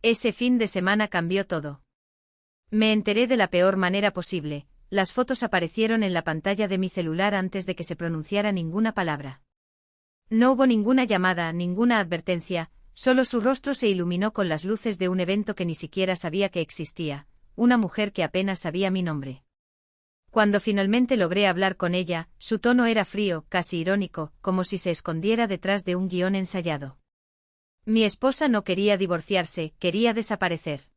Ese fin de semana cambió todo. Me enteré de la peor manera posible. Las fotos aparecieron en la pantalla de mi celular antes de que se pronunciara ninguna palabra. No hubo ninguna llamada, ninguna advertencia, solo su rostro se iluminó con las luces de un evento que ni siquiera sabía que existía, una mujer que apenas sabía mi nombre. Cuando finalmente logré hablar con ella, su tono era frío, casi irónico, como si se escondiera detrás de un guión ensayado. Mi esposa no quería divorciarse, quería desaparecer.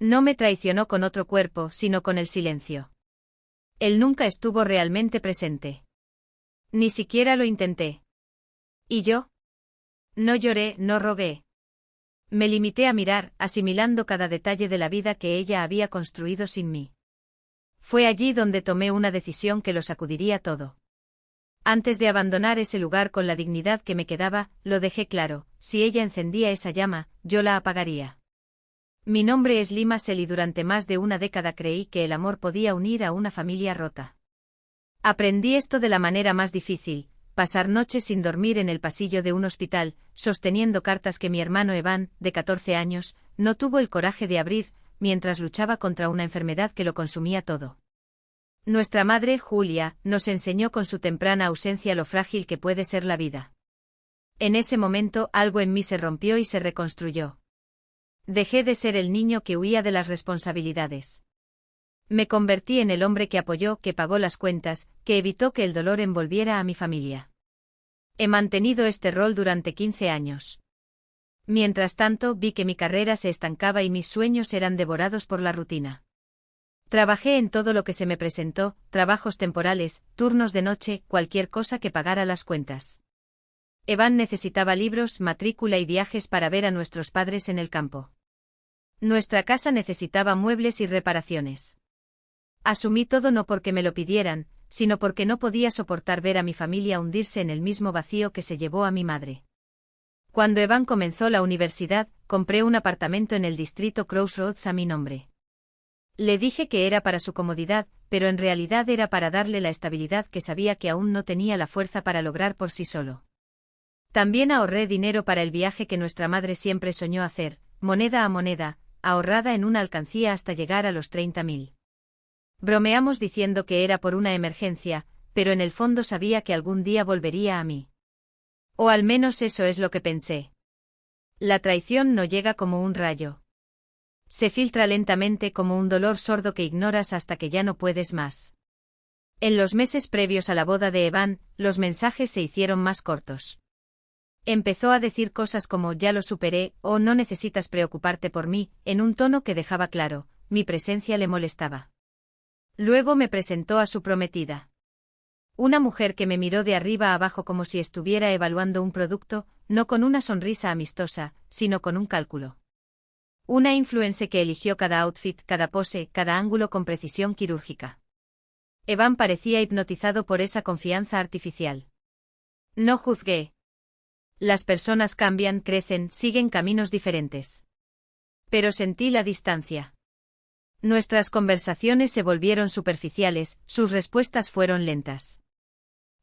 No me traicionó con otro cuerpo, sino con el silencio. Él nunca estuvo realmente presente. Ni siquiera lo intenté. ¿Y yo? No lloré, no rogué. Me limité a mirar, asimilando cada detalle de la vida que ella había construido sin mí. Fue allí donde tomé una decisión que lo sacudiría todo. Antes de abandonar ese lugar con la dignidad que me quedaba, lo dejé claro, si ella encendía esa llama, yo la apagaría. Mi nombre es Lima Sel y durante más de una década creí que el amor podía unir a una familia rota. Aprendí esto de la manera más difícil, pasar noches sin dormir en el pasillo de un hospital, sosteniendo cartas que mi hermano Evan, de 14 años, no tuvo el coraje de abrir, mientras luchaba contra una enfermedad que lo consumía todo. Nuestra madre, Julia, nos enseñó con su temprana ausencia lo frágil que puede ser la vida. En ese momento algo en mí se rompió y se reconstruyó. Dejé de ser el niño que huía de las responsabilidades. Me convertí en el hombre que apoyó, que pagó las cuentas, que evitó que el dolor envolviera a mi familia. He mantenido este rol durante 15 años. Mientras tanto, vi que mi carrera se estancaba y mis sueños eran devorados por la rutina. Trabajé en todo lo que se me presentó, trabajos temporales, turnos de noche, cualquier cosa que pagara las cuentas. Evan necesitaba libros, matrícula y viajes para ver a nuestros padres en el campo. Nuestra casa necesitaba muebles y reparaciones. Asumí todo no porque me lo pidieran, sino porque no podía soportar ver a mi familia hundirse en el mismo vacío que se llevó a mi madre. Cuando Evan comenzó la universidad, compré un apartamento en el distrito Crossroads a mi nombre. Le dije que era para su comodidad, pero en realidad era para darle la estabilidad que sabía que aún no tenía la fuerza para lograr por sí solo. También ahorré dinero para el viaje que nuestra madre siempre soñó hacer, moneda a moneda, ahorrada en una alcancía hasta llegar a los 30.000. Bromeamos diciendo que era por una emergencia, pero en el fondo sabía que algún día volvería a mí. O al menos eso es lo que pensé. La traición no llega como un rayo. Se filtra lentamente como un dolor sordo que ignoras hasta que ya no puedes más. En los meses previos a la boda de Evan, los mensajes se hicieron más cortos. Empezó a decir cosas como ya lo superé o no necesitas preocuparte por mí, en un tono que dejaba claro, mi presencia le molestaba. Luego me presentó a su prometida. Una mujer que me miró de arriba a abajo como si estuviera evaluando un producto, no con una sonrisa amistosa, sino con un cálculo. Una influencer que eligió cada outfit, cada pose, cada ángulo con precisión quirúrgica. Evan parecía hipnotizado por esa confianza artificial. No juzgué. Las personas cambian, crecen, siguen caminos diferentes. Pero sentí la distancia. Nuestras conversaciones se volvieron superficiales, sus respuestas fueron lentas.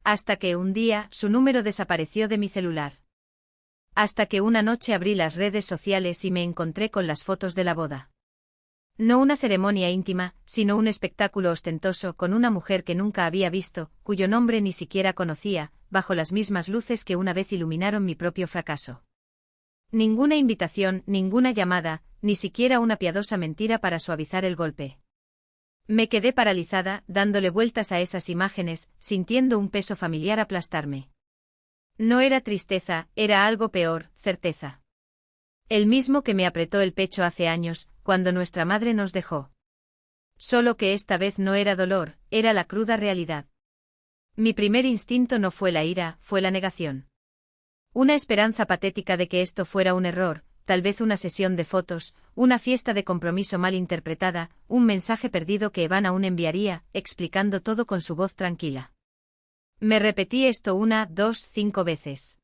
Hasta que un día, su número desapareció de mi celular. Hasta que una noche abrí las redes sociales y me encontré con las fotos de la boda. No una ceremonia íntima, sino un espectáculo ostentoso con una mujer que nunca había visto, cuyo nombre ni siquiera conocía, bajo las mismas luces que una vez iluminaron mi propio fracaso. Ninguna invitación, ninguna llamada, ni siquiera una piadosa mentira para suavizar el golpe. Me quedé paralizada, dándole vueltas a esas imágenes, sintiendo un peso familiar aplastarme. No era tristeza, era algo peor, certeza. El mismo que me apretó el pecho hace años, cuando nuestra madre nos dejó. Solo que esta vez no era dolor, era la cruda realidad. Mi primer instinto no fue la ira, fue la negación. Una esperanza patética de que esto fuera un error, tal vez una sesión de fotos, una fiesta de compromiso mal interpretada, un mensaje perdido que Evan aún enviaría, explicando todo con su voz tranquila. Me repetí esto 1, 2, 5 veces.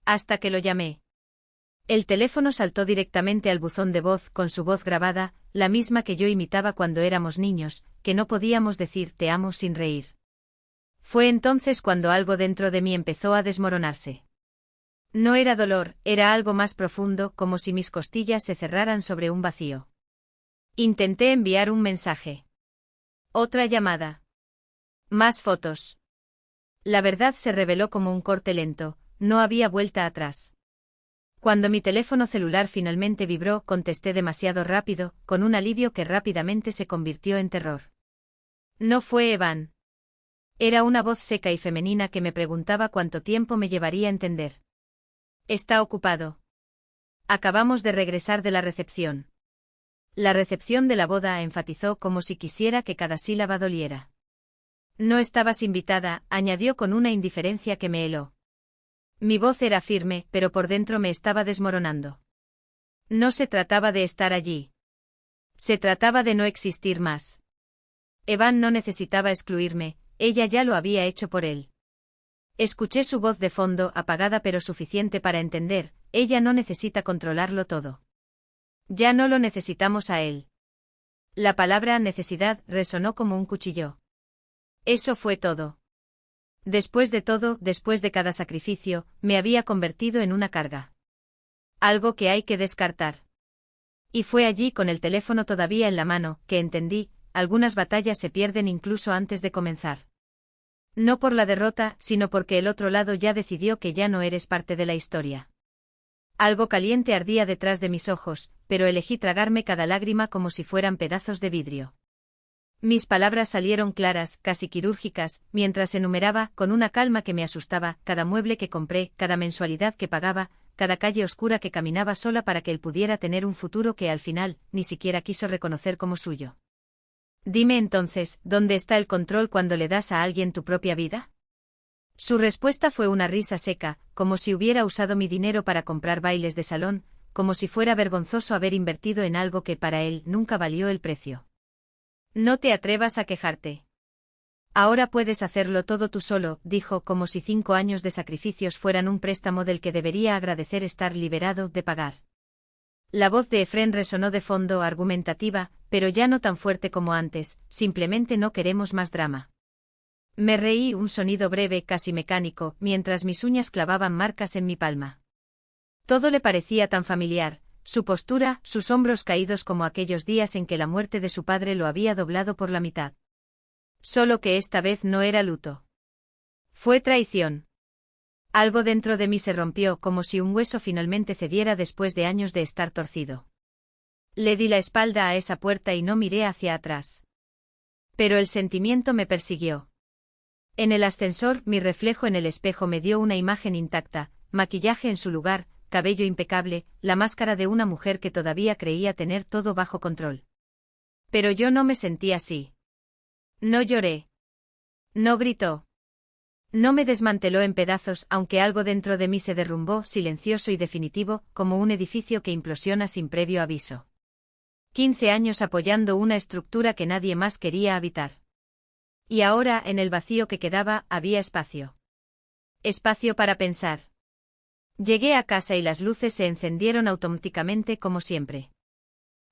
Hasta que lo llamé. El teléfono saltó directamente al buzón de voz con su voz grabada, la misma que yo imitaba cuando éramos niños, que no podíamos decir te amo sin reír. Fue entonces cuando algo dentro de mí empezó a desmoronarse. No era dolor, era algo más profundo, como si mis costillas se cerraran sobre un vacío. Intenté enviar un mensaje. Otra llamada. Más fotos. La verdad se reveló como un corte lento, no había vuelta atrás. Cuando mi teléfono celular finalmente vibró, contesté demasiado rápido, con un alivio que rápidamente se convirtió en terror. No fue Evan. Era una voz seca y femenina que me preguntaba cuánto tiempo me llevaría a entender. Está ocupado. Acabamos de regresar de la recepción. La recepción de la boda, enfatizó como si quisiera que cada sílaba doliera. No estabas invitada, añadió con una indiferencia que me heló. Mi voz era firme, pero por dentro me estaba desmoronando. No se trataba de estar allí. Se trataba de no existir más. Evan no necesitaba excluirme, ella ya lo había hecho por él. Escuché su voz de fondo, apagada pero suficiente para entender, ella no necesita controlarlo todo. Ya no lo necesitamos a él. La palabra necesidad resonó como un cuchillo. Eso fue todo. Después de todo, después de cada sacrificio, me había convertido en una carga. Algo que hay que descartar. Y fue allí, con el teléfono todavía en la mano, que entendí, algunas batallas se pierden incluso antes de comenzar. No por la derrota, sino porque el otro lado ya decidió que ya no eres parte de la historia. Algo caliente ardía detrás de mis ojos, pero elegí tragarme cada lágrima como si fueran pedazos de vidrio. Mis palabras salieron claras, casi quirúrgicas, mientras enumeraba, con una calma que me asustaba, cada mueble que compré, cada mensualidad que pagaba, cada calle oscura que caminaba sola para que él pudiera tener un futuro que al final, ni siquiera quiso reconocer como suyo. Dime entonces, ¿dónde está el control cuando le das a alguien tu propia vida? Su respuesta fue una risa seca, como si hubiera usado mi dinero para comprar bailes de salón, como si fuera vergonzoso haber invertido en algo que para él nunca valió el precio. No te atrevas a quejarte. Ahora puedes hacerlo todo tú solo, dijo, como si 5 años de sacrificios fueran un préstamo del que debería agradecer estar liberado de pagar. La voz de Efrén resonó de fondo, argumentativa, pero ya no tan fuerte como antes, simplemente no queremos más drama. Me reí, un sonido breve, casi mecánico, mientras mis uñas clavaban marcas en mi palma. Todo le parecía tan familiar, su postura, sus hombros caídos como aquellos días en que la muerte de su padre lo había doblado por la mitad. Solo que esta vez no era luto. Fue traición. Algo dentro de mí se rompió, como si un hueso finalmente cediera después de años de estar torcido. Le di la espalda a esa puerta y no miré hacia atrás. Pero el sentimiento me persiguió. En el ascensor, mi reflejo en el espejo me dio una imagen intacta, maquillaje en su lugar, cabello impecable, la máscara de una mujer que todavía creía tener todo bajo control. Pero yo no me sentí así. No lloré. No gritó. No me desmanteló en pedazos, aunque algo dentro de mí se derrumbó, silencioso y definitivo, como un edificio que implosiona sin previo aviso. 15 años apoyando una estructura que nadie más quería habitar. Y ahora, en el vacío que quedaba, había espacio. Espacio para pensar. Llegué a casa y las luces se encendieron automáticamente como siempre.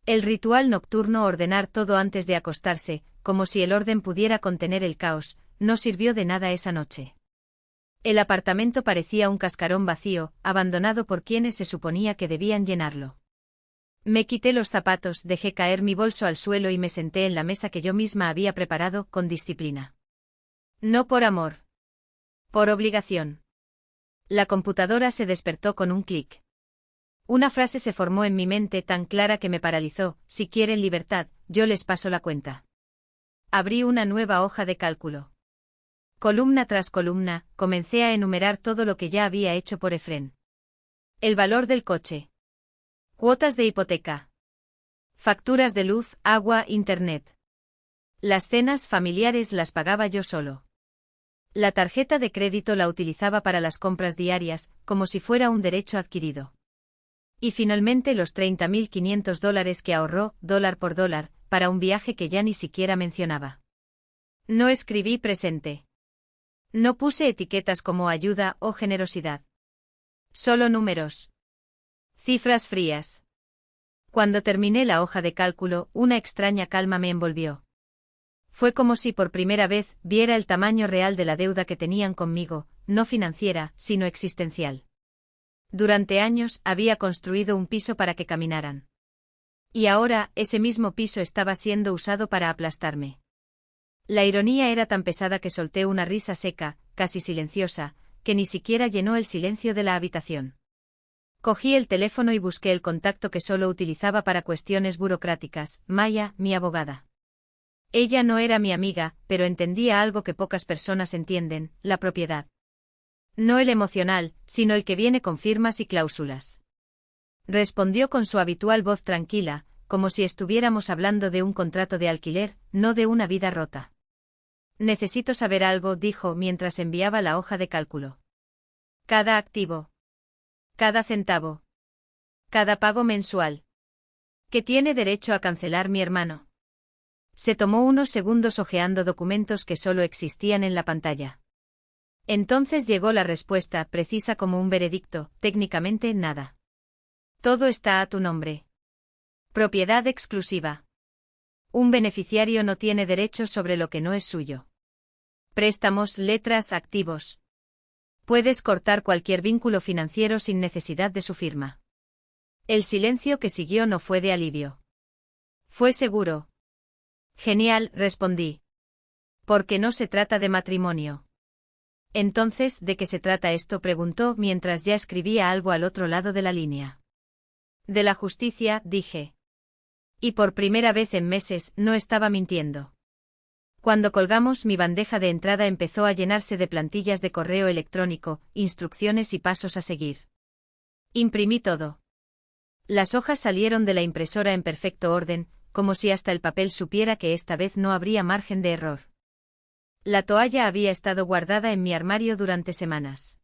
El ritual nocturno, ordenar todo antes de acostarse, como si el orden pudiera contener el caos, no sirvió de nada esa noche. El apartamento parecía un cascarón vacío, abandonado por quienes se suponía que debían llenarlo. Me quité los zapatos, dejé caer mi bolso al suelo y me senté en la mesa que yo misma había preparado, con disciplina. No por amor. Por obligación. La computadora se despertó con un clic. Una frase se formó en mi mente tan clara que me paralizó: si quieren libertad, yo les paso la cuenta. Abrí una nueva hoja de cálculo. Columna tras columna, comencé a enumerar todo lo que ya había hecho por Efrén. El valor del coche. Cuotas de hipoteca. Facturas de luz, agua, internet. Las cenas familiares las pagaba yo solo. La tarjeta de crédito la utilizaba para las compras diarias, como si fuera un derecho adquirido. Y finalmente los $30.500 que ahorró, dólar por dólar, para un viaje que ya ni siquiera mencionaba. No escribí presente. No puse etiquetas como ayuda o generosidad. Solo números. Cifras frías. Cuando terminé la hoja de cálculo, una extraña calma me envolvió. Fue como si por primera vez viera el tamaño real de la deuda que tenían conmigo, no financiera, sino existencial. Durante años había construido un piso para que caminaran. Y ahora, ese mismo piso estaba siendo usado para aplastarme. La ironía era tan pesada que solté una risa seca, casi silenciosa, que ni siquiera llenó el silencio de la habitación. Cogí el teléfono y busqué el contacto que solo utilizaba para cuestiones burocráticas, Maya, mi abogada. Ella no era mi amiga, pero entendía algo que pocas personas entienden, la propiedad. No el emocional, sino el que viene con firmas y cláusulas. Respondió con su habitual voz tranquila, como si estuviéramos hablando de un contrato de alquiler, no de una vida rota. Necesito saber algo, dijo mientras enviaba la hoja de cálculo. Cada activo. Cada centavo. Cada pago mensual. ¿Qué tiene derecho a cancelar mi hermano? Se tomó unos segundos hojeando documentos que solo existían en la pantalla. Entonces llegó la respuesta, precisa como un veredicto, técnicamente nada. Todo está a tu nombre. Propiedad exclusiva. Un beneficiario no tiene derechos sobre lo que no es suyo. Préstamos, letras, activos. Puedes cortar cualquier vínculo financiero sin necesidad de su firma. El silencio que siguió no fue de alivio. Fue seguro. Genial, respondí. Porque no se trata de matrimonio. Entonces, ¿de qué se trata esto?, preguntó mientras ya escribía algo al otro lado de la línea. De la justicia, dije. Y por primera vez en meses, no estaba mintiendo. Cuando colgamos, mi bandeja de entrada empezó a llenarse de plantillas de correo electrónico, instrucciones y pasos a seguir. Imprimí todo. Las hojas salieron de la impresora en perfecto orden, como si hasta el papel supiera que esta vez no habría margen de error. La toalla había estado guardada en mi armario durante semanas.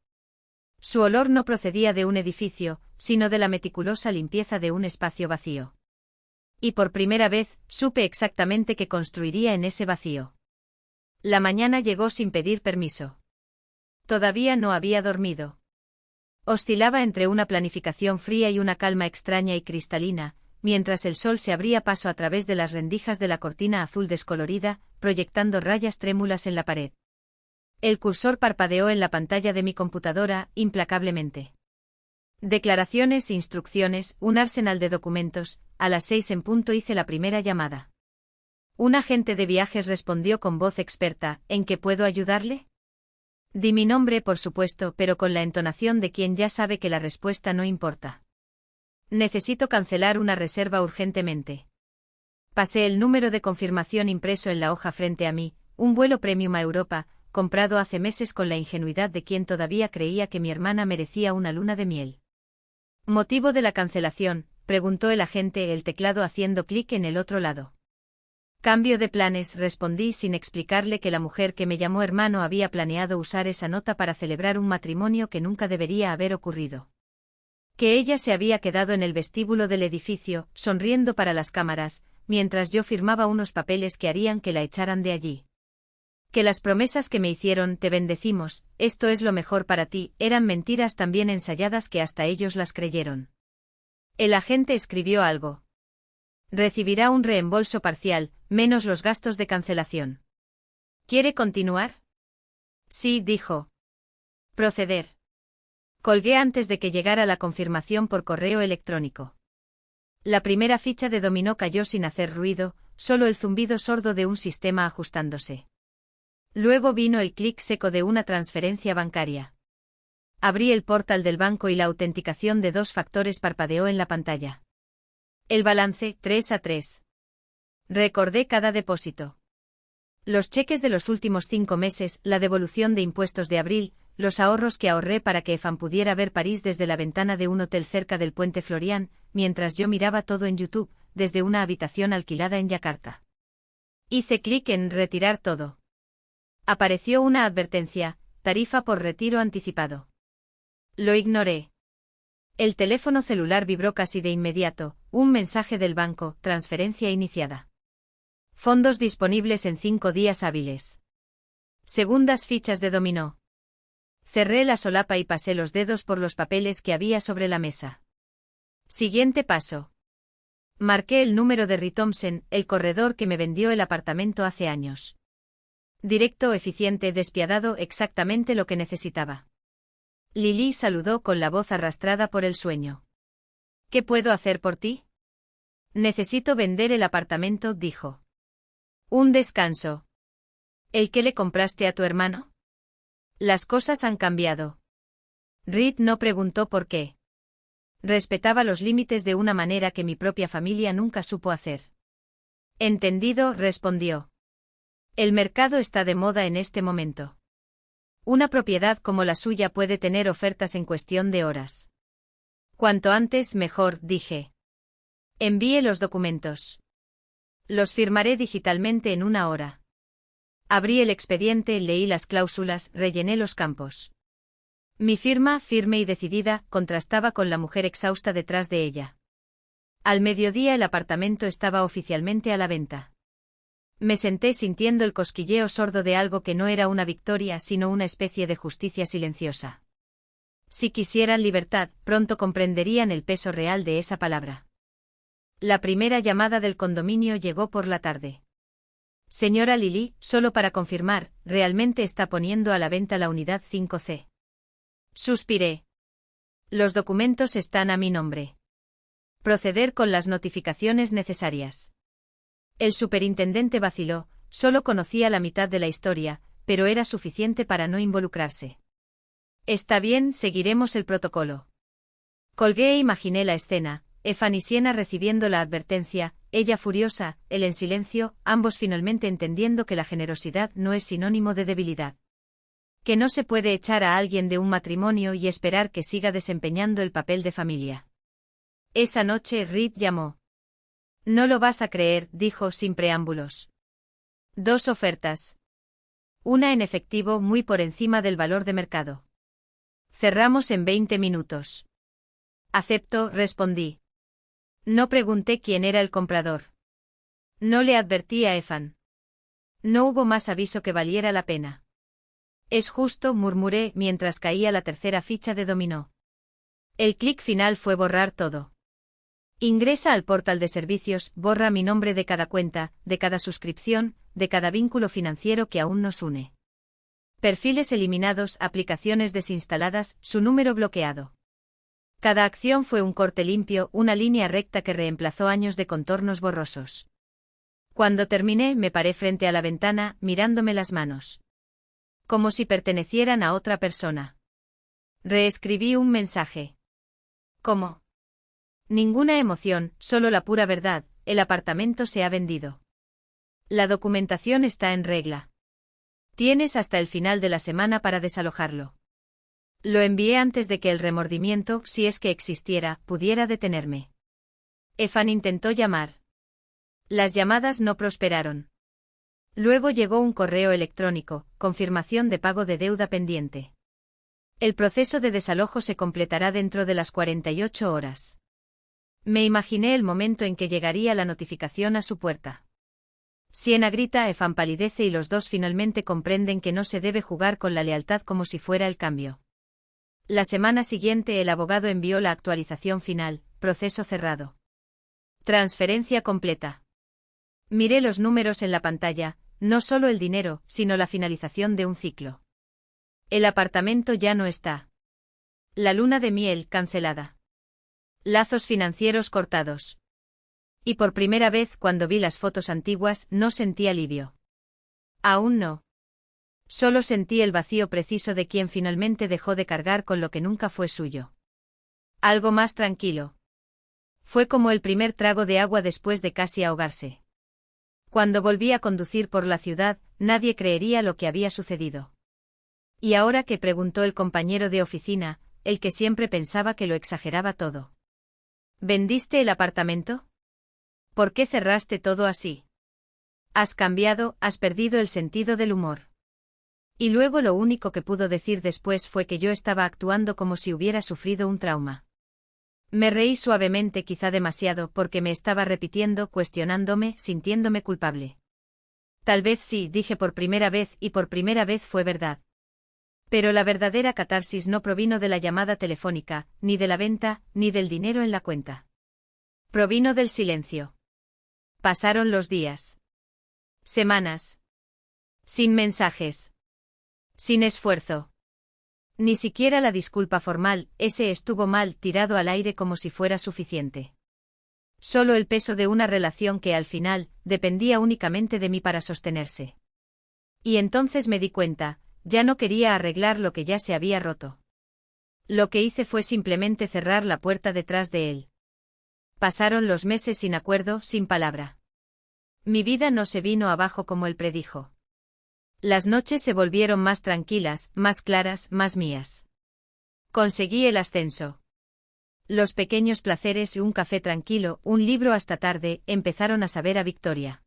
Su olor no procedía de un edificio, sino de la meticulosa limpieza de un espacio vacío. Y por primera vez, supe exactamente qué construiría en ese vacío. La mañana llegó sin pedir permiso. Todavía no había dormido. Oscilaba entre una planificación fría y una calma extraña y cristalina, mientras el sol se abría paso a través de las rendijas de la cortina azul descolorida, proyectando rayas trémulas en la pared. El cursor parpadeó en la pantalla de mi computadora, implacablemente. Declaraciones, instrucciones, un arsenal de documentos. A las 6 en punto hice la primera llamada. Un agente de viajes respondió con voz experta, ¿en qué puedo ayudarle? Di mi nombre, por supuesto, pero con la entonación de quien ya sabe que la respuesta no importa. Necesito cancelar una reserva urgentemente. Pasé el número de confirmación impreso en la hoja frente a mí, un vuelo premium a Europa, comprado hace meses con la ingenuidad de quien todavía creía que mi hermana merecía una luna de miel. ¿Motivo de la cancelación?, preguntó el agente, el teclado haciendo clic en el otro lado. Cambio de planes, respondí sin explicarle que la mujer que me llamó hermano había planeado usar esa nota para celebrar un matrimonio que nunca debería haber ocurrido. Que ella se había quedado en el vestíbulo del edificio, sonriendo para las cámaras, mientras yo firmaba unos papeles que harían que la echaran de allí. Que las promesas que me hicieron, te bendecimos, esto es lo mejor para ti, eran mentiras tan bien ensayadas que hasta ellos las creyeron. El agente escribió algo. Recibirá un reembolso parcial, menos los gastos de cancelación. ¿Quiere continuar? Sí, dijo. Proceder. Colgué antes de que llegara la confirmación por correo electrónico. La primera ficha de dominó cayó sin hacer ruido, solo el zumbido sordo de un sistema ajustándose. Luego vino el clic seco de una transferencia bancaria. Abrí el portal del banco y la autenticación de 2 factores parpadeó en la pantalla. El balance, 3-3. Recordé cada depósito. Los cheques de los últimos 5 meses, la devolución de impuestos de abril, los ahorros que ahorré para que Efan pudiera ver París desde la ventana de un hotel cerca del puente Florian, mientras yo miraba todo en YouTube, desde una habitación alquilada en Yakarta. Hice clic en retirar todo. Apareció una advertencia, tarifa por retiro anticipado. Lo ignoré. El teléfono celular vibró casi de inmediato, un mensaje del banco, transferencia iniciada. Fondos disponibles en 5 días hábiles. Segundas fichas de dominó. Cerré la solapa y pasé los dedos por los papeles que había sobre la mesa. Siguiente paso. Marqué el número de Ri Thompson, el corredor que me vendió el apartamento hace años. Directo, eficiente, despiadado, exactamente lo que necesitaba. Lily saludó con la voz arrastrada por el sueño. ¿Qué puedo hacer por ti? Necesito vender el apartamento, dijo. Un descanso. ¿El que le compraste a tu hermano? Las cosas han cambiado. Reed no preguntó por qué. Respetaba los límites de una manera que mi propia familia nunca supo hacer. Entendido, respondió. El mercado está de moda en este momento. Una propiedad como la suya puede tener ofertas en cuestión de horas. Cuanto antes mejor, dije. Envíe los documentos. Los firmaré digitalmente en una hora. Abrí el expediente, leí las cláusulas, rellené los campos. Mi firma, firme y decidida, contrastaba con la mujer exhausta detrás de ella. Al mediodía el apartamento estaba oficialmente a la venta. Me senté sintiendo el cosquilleo sordo de algo que no era una victoria sino una especie de justicia silenciosa. Si quisieran libertad, pronto comprenderían el peso real de esa palabra. La primera llamada del condominio llegó por la tarde. Señora Lily, solo para confirmar, realmente está poniendo a la venta la unidad 5C. Suspiré. Los documentos están a mi nombre. Proceder con las notificaciones necesarias. El superintendente vaciló, solo conocía la mitad de la historia, pero era suficiente para no involucrarse. Está bien, seguiremos el protocolo. Colgué e imaginé la escena, Evan y Sienna recibiendo la advertencia, ella furiosa, él en silencio, ambos finalmente entendiendo que la generosidad no es sinónimo de debilidad. Que no se puede echar a alguien de un matrimonio y esperar que siga desempeñando el papel de familia. Esa noche Reed llamó. No lo vas a creer, dijo sin preámbulos. 2 ofertas. Una en efectivo muy por encima del valor de mercado. Cerramos en 20 minutos. Acepto, respondí. No pregunté quién era el comprador. No le advertí a Evan. No hubo más aviso que valiera la pena. Es justo, murmuré mientras caía la tercera ficha de dominó. El clic final fue borrar todo. Ingresa al portal de servicios, borra mi nombre de cada cuenta, de cada suscripción, de cada vínculo financiero que aún nos une. Perfiles eliminados, aplicaciones desinstaladas, su número bloqueado. Cada acción fue un corte limpio, una línea recta que reemplazó años de contornos borrosos. Cuando terminé, me paré frente a la ventana, mirándome las manos. Como si pertenecieran a otra persona. Reescribí un mensaje. ¿Cómo? Ninguna emoción, solo la pura verdad, el apartamento se ha vendido. La documentación está en regla. Tienes hasta el final de la semana para desalojarlo. Lo envié antes de que el remordimiento, si es que existiera, pudiera detenerme. Evan intentó llamar. Las llamadas no prosperaron. Luego llegó un correo electrónico, confirmación de pago de deuda pendiente. El proceso de desalojo se completará dentro de las 48 horas. Me imaginé el momento en que llegaría la notificación a su puerta. Sienna grita, Evan palidece y los dos finalmente comprenden que no se debe jugar con la lealtad como si fuera el cambio. La semana siguiente el abogado envió la actualización final, proceso cerrado. Transferencia completa. Miré los números en la pantalla, no solo el dinero, sino la finalización de un ciclo. El apartamento ya no está. La luna de miel cancelada. Lazos financieros cortados. Y por primera vez cuando vi las fotos antiguas no sentí alivio. Aún no. Solo sentí el vacío preciso de quien finalmente dejó de cargar con lo que nunca fue suyo. Algo más tranquilo. Fue como el primer trago de agua después de casi ahogarse. Cuando volví a conducir por la ciudad, nadie creería lo que había sucedido. ¿Y ahora qué?, preguntó el compañero de oficina, el que siempre pensaba que lo exageraba todo. ¿Vendiste el apartamento? ¿Por qué cerraste todo así? Has cambiado, has perdido el sentido del humor. Y luego lo único que pudo decir después fue que yo estaba actuando como si hubiera sufrido un trauma. Me reí suavemente, quizá demasiado, porque me estaba repitiendo, cuestionándome, sintiéndome culpable. Tal vez sí, dije por primera vez, y por primera vez fue verdad. Pero la verdadera catarsis no provino de la llamada telefónica, ni de la venta, ni del dinero en la cuenta. Provino del silencio. Pasaron los días. Semanas. Sin mensajes. Sin esfuerzo. Ni siquiera la disculpa formal, ese estuvo mal tirado al aire como si fuera suficiente. Solo el peso de una relación que al final dependía únicamente de mí para sostenerse. Y entonces me di cuenta, ya no quería arreglar lo que ya se había roto. Lo que hice fue simplemente cerrar la puerta detrás de él. Pasaron los meses sin acuerdo, sin palabra. Mi vida no se vino abajo como él predijo. Las noches se volvieron más tranquilas, más claras, más mías. Conseguí el ascenso. Los pequeños placeres y un café tranquilo, un libro hasta tarde, empezaron a saber a victoria.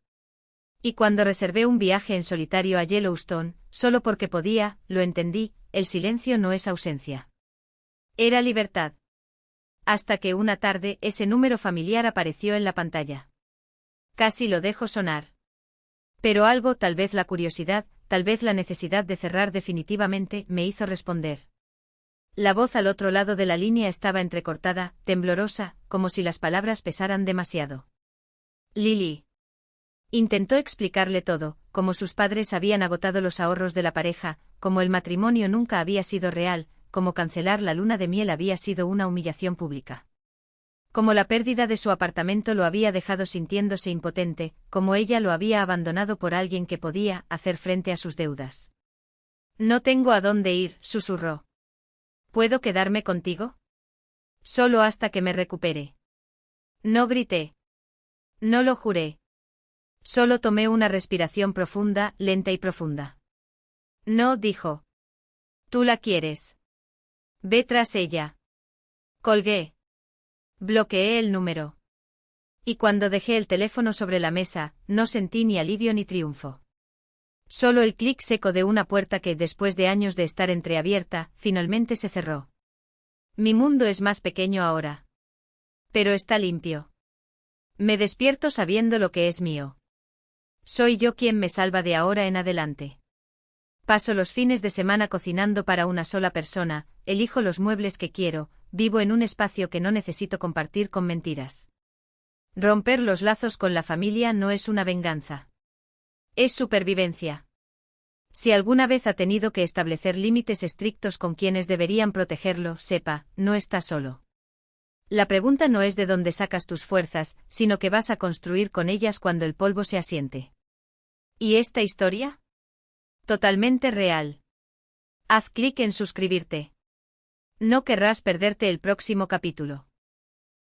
Y cuando reservé un viaje en solitario a Yellowstone, solo porque podía, lo entendí, el silencio no es ausencia. Era libertad. Hasta que una tarde ese número familiar apareció en la pantalla. Casi lo dejo sonar. Pero algo, tal vez la curiosidad, tal vez la necesidad de cerrar definitivamente, me hizo responder. La voz al otro lado de la línea estaba entrecortada, temblorosa, como si las palabras pesaran demasiado. Lily. Intentó explicarle todo, como sus padres habían agotado los ahorros de la pareja, como el matrimonio nunca había sido real, como cancelar la luna de miel había sido una humillación pública. Como la pérdida de su apartamento lo había dejado sintiéndose impotente, como ella lo había abandonado por alguien que podía hacer frente a sus deudas. No tengo a dónde ir, susurró. ¿Puedo quedarme contigo? Solo hasta que me recupere. No grité. No lo juré. Solo tomé una respiración profunda, lenta y profunda. No, dijo. Tú la quieres. Ve tras ella. Colgué. Bloqueé el número. Y cuando dejé el teléfono sobre la mesa, no sentí ni alivio ni triunfo. Solo el clic seco de una puerta que, después de años de estar entreabierta, finalmente se cerró. Mi mundo es más pequeño ahora. Pero está limpio. Me despierto sabiendo lo que es mío. Soy yo quien me salva de ahora en adelante. Paso los fines de semana cocinando para una sola persona, elijo los muebles que quiero, vivo en un espacio que no necesito compartir con mentiras. Romper los lazos con la familia no es una venganza. Es supervivencia. Si alguna vez ha tenido que establecer límites estrictos con quienes deberían protegerlo, sepa, no está solo. La pregunta no es de dónde sacas tus fuerzas, sino qué vas a construir con ellas cuando el polvo se asiente. ¿Y esta historia? Totalmente real. Haz clic en suscribirte. No querrás perderte el próximo capítulo.